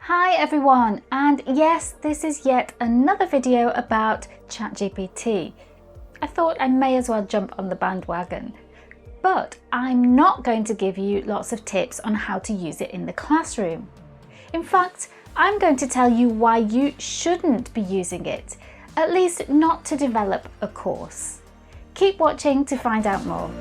Hi everyone, and yes, this is yet another video about Chat GPT. I thought I may as well jump on the bandwagon, but I'm not going to give you lots of tips on how to use it in the classroom. In fact, I'm going to tell you why you shouldn't be using it, at least not to develop a course. Keep watching to find out more.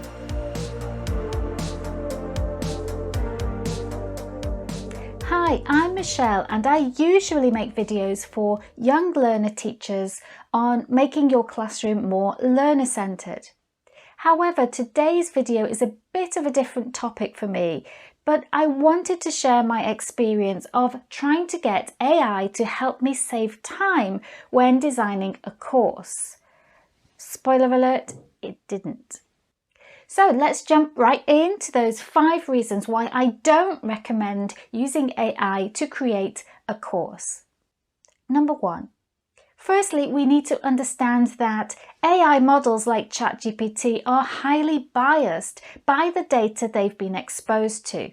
Hi, I'm Michelle and I usually make videos for young learner teachers on making your classroom more learner-centered. However, today's video is a bit of a different topic for me, but I wanted to share my experience of trying to get AI to help me save time when designing a course. Spoiler alert, it didn't. So let's jump right into those 5 reasons why I don't recommend using AI to create a course. Number 1. Firstly, we need to understand that AI models like Chat GPT are highly biased by the data they've been exposed to.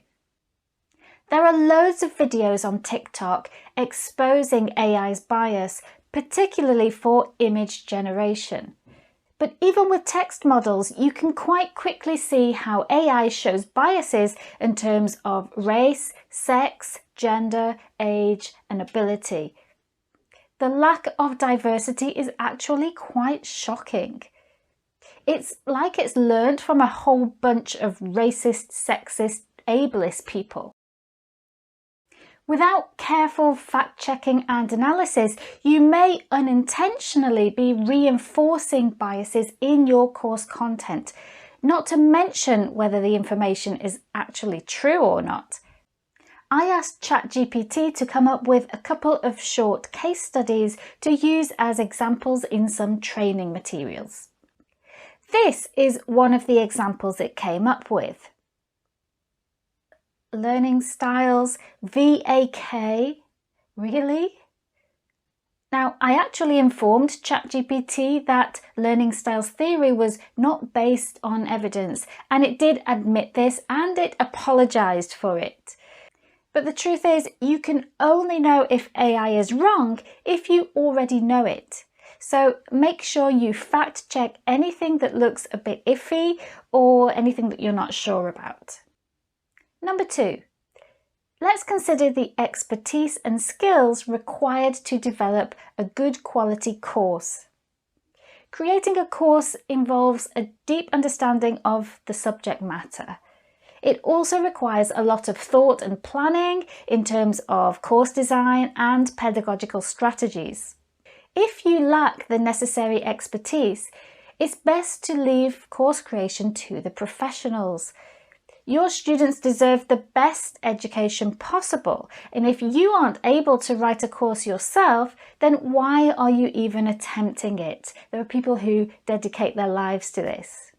There are loads of videos on TikTok exposing AI's bias, particularly for image generation. But even with text models, you can quite quickly see how AI shows biases in terms of race, sex, gender, age, and ability. The lack of diversity is actually quite shocking. It's like it's learned from a whole bunch of racist, sexist, ableist people. Without careful fact-checking and analysis, you may unintentionally be reinforcing biases in your course content, not to mention whether the information is actually true or not. I asked ChatGPT to come up with a couple of short case studies to use as examples in some training materials. This is one of the examples it came up with. Learning styles, VAK, really? Now, I actually informed ChatGPT that learning styles theory was not based on evidence, and it did admit this and it apologized for it. But the truth is, you can only know if AI is wrong if you already know it. So make sure you fact check anything that looks a bit iffy or anything that you're not sure about. Number 2, let's consider the expertise and skills required to develop a good quality course. Creating a course involves a deep understanding of the subject matter. It also requires a lot of thought and planning in terms of course design and pedagogical strategies. If you lack the necessary expertise, it's best to leave course creation to the professionals. Your students deserve the best education possible, and if you aren't able to write a course yourself, then why are you even attempting it? There are people who dedicate their lives to this.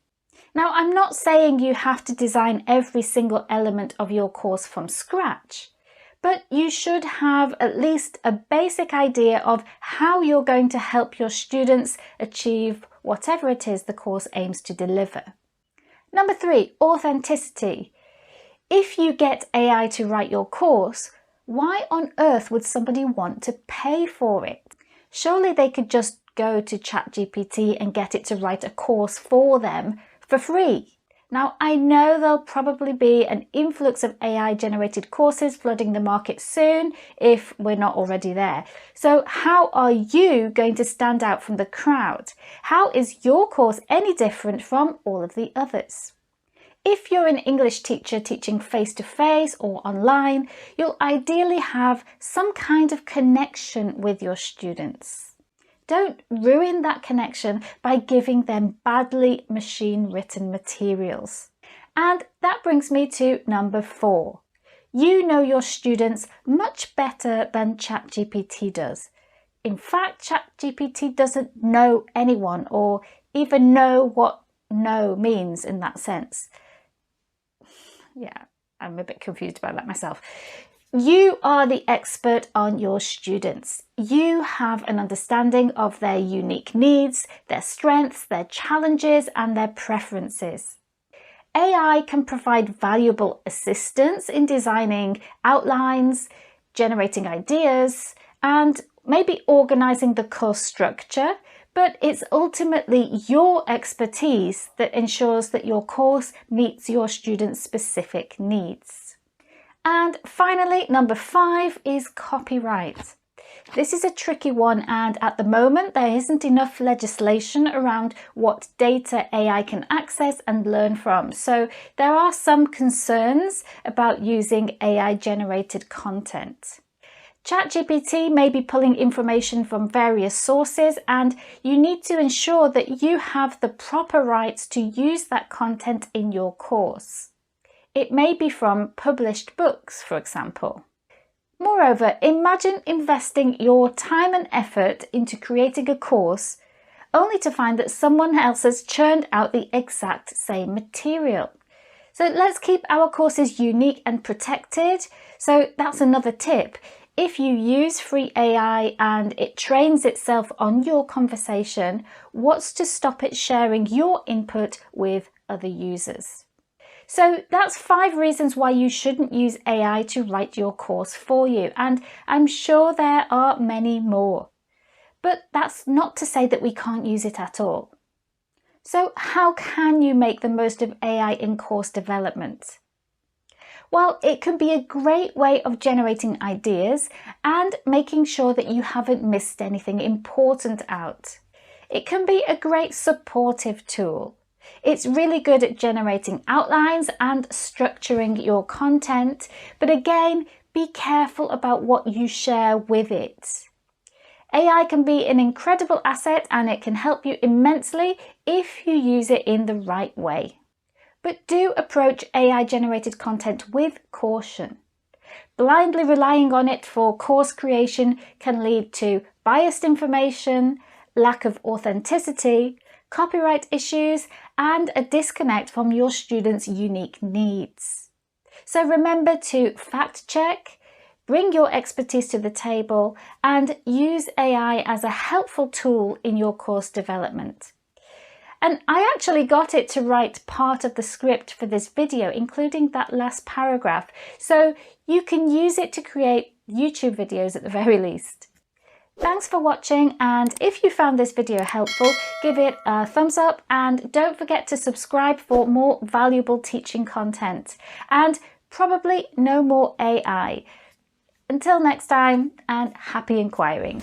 Now, I'm not saying you have to design every single element of your course from scratch, but you should have at least a basic idea of how you're going to help your students achieve whatever it is the course aims to deliver. Number 3, authenticity. If you get AI to write your course, why on earth would somebody want to pay for it? Surely they could just go to ChatGPT and get it to write a course for them for free. Now, I know there'll probably be an influx of AI-generated courses flooding the market soon if we're not already there. So how are you going to stand out from the crowd? How is your course any different from all of the others? If you're an English teacher teaching face-to-face or online, you'll ideally have some kind of connection with your students. Don't ruin that connection by giving them badly machine-written materials. And that brings me to number 4. You know your students much better than ChatGPT does. In fact, ChatGPT doesn't know anyone or even know what know means in that sense. Yeah, I'm a bit confused about that myself. You are the expert on your students. You have an understanding of their unique needs, their strengths, their challenges, and their preferences. AI can provide valuable assistance in designing outlines, generating ideas, and maybe organizing the course structure, but it's ultimately your expertise that ensures that your course meets your students' specific needs. And finally, number 5 is copyright. This is a tricky one, and at the moment there isn't enough legislation around what data AI can access and learn from. So there are some concerns about using AI generated content. Chat GPT may be pulling information from various sources, and you need to ensure that you have the proper rights to use that content in your course. It may be from published books, for example. Moreover, imagine investing your time and effort into creating a course only to find that someone else has churned out the exact same material. So let's keep our courses unique and protected. So that's another tip. If you use free AI and it trains itself on your conversation, what's to stop it sharing your input with other users? So that's 5 reasons why you shouldn't use AI to write your course for you, and I'm sure there are many more. But that's not to say that we can't use it at all. So how can you make the most of AI in course development? Well, it can be a great way of generating ideas and making sure that you haven't missed anything important out. It can be a great supportive tool. It's really good at generating outlines and structuring your content, but again, be careful about what you share with it. AI can be an incredible asset and it can help you immensely if you use it in the right way. But do approach AI-generated content with caution. Blindly relying on it for course creation can lead to biased information, lack of authenticity, copyright issues, and a disconnect from your students' unique needs. So remember to fact check, bring your expertise to the table, and use AI as a helpful tool in your course development. And I actually got it to write part of the script for this video, including that last paragraph, so you can use it to create YouTube videos at the very least. Thanks for watching, and if you found this video helpful, give it a thumbs up and don't forget to subscribe for more valuable teaching content and probably no more AI. Until next time, and happy inquiring.